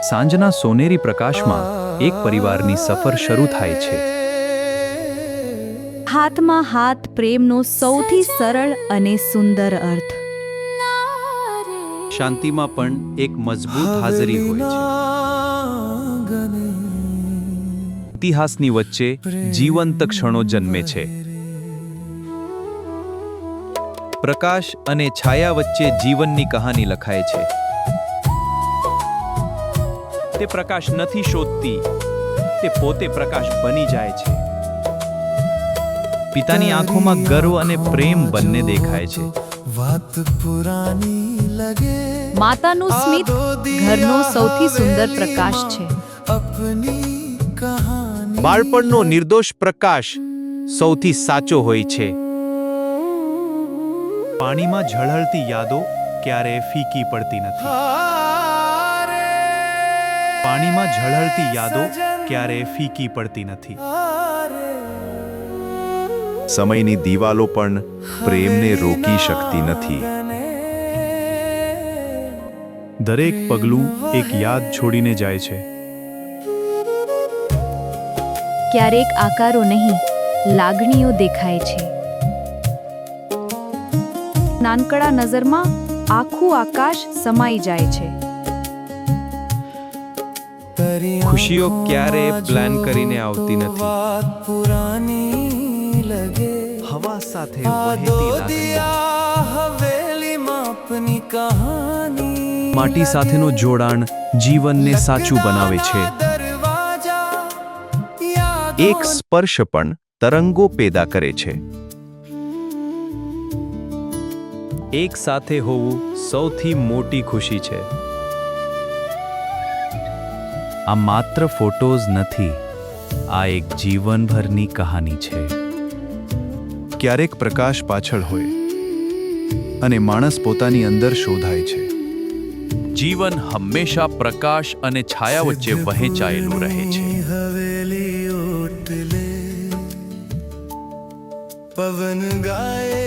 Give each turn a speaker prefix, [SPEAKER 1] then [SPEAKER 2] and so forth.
[SPEAKER 1] સાંજના સોનેરી પ્રકાશમાં એક પરિવારની સફર શરૂ થાય છે.
[SPEAKER 2] હાથમાં હાથ પ્રેમનો સૌથી સરળ અને સુંદર અર્થ.
[SPEAKER 1] શાંતિમાં પણ એક મજબૂત હાજરી હોય છે. ઇતિહાસની વચ્ચે જીવંત ક્ષણો જન્મે છે. પ્રકાશ અને છાયા વચ્ચે જીવનની કહાની લખાય છે. તે પ્રકાશ નથી શોધતી, તે પોતે પ્રકાશ બની જાય છે. પિતાની આંખોમાં ગર્વ અને પ્રેમ બંને દેખાય છે.
[SPEAKER 3] વાત પુરાની લગે,
[SPEAKER 2] માતાનું સ્મિત ઘરનો સૌથી સુંદર પ્રકાશ છે.
[SPEAKER 3] અપની કહાની
[SPEAKER 1] બાળપણનો નિર્દોષ પ્રકાશ સૌથી સાચો હોય છે. પાણીમાં ઝળહળતી યાદો ક્યારેય ફીકી પડતી નથી. પાણીમાં ઝળહળતી યાદો ક્યારેય ફીકી પડતી નથી.
[SPEAKER 4] સમયની દિવાલો પણ પ્રેમને રોકી શકતી નથી.
[SPEAKER 1] દરેક પગલું એક યાદ છોડીને જાય છે.
[SPEAKER 2] ક્યારેક આકારો નહીં, લાગણીઓ દેખાય છે. નાનકડા નજરમાં આખું આકાશ સમાઈ જાય છે.
[SPEAKER 1] ખુશીઓ ક્યારેય પ્લાન કરીને આવતી નથી.
[SPEAKER 3] વાત પુરાની લગે,
[SPEAKER 1] હવા સાથે
[SPEAKER 3] આ
[SPEAKER 1] વહેતી
[SPEAKER 3] દો
[SPEAKER 1] લાગણીઓ.
[SPEAKER 3] દિયા હવેલીમાં આપની કહાની,
[SPEAKER 1] માટી સાથેનું જોડાણ જીવનને સાચું બનાવે છે.
[SPEAKER 3] દરવાજા યાદો
[SPEAKER 4] એક સ્પર્શ પણ તરંગો પેદા કરે છે.
[SPEAKER 1] એક સાથે હોવું સૌથી મોટી ખુશી છે. આ માત્ર ફોટોઝ નથી, આ એક જીવનભરની કહાની છે.
[SPEAKER 4] ક્યારેક પ્રકાશ પાછળ હોય અને માણસ પોતાની અંદર શોધાય છે.
[SPEAKER 1] જીવન હંમેશા પ્રકાશ અને છાયા વચ્ચે વહેંચાયેલું રહે છે.
[SPEAKER 3] હવેલી ઓટલે પવન ગાય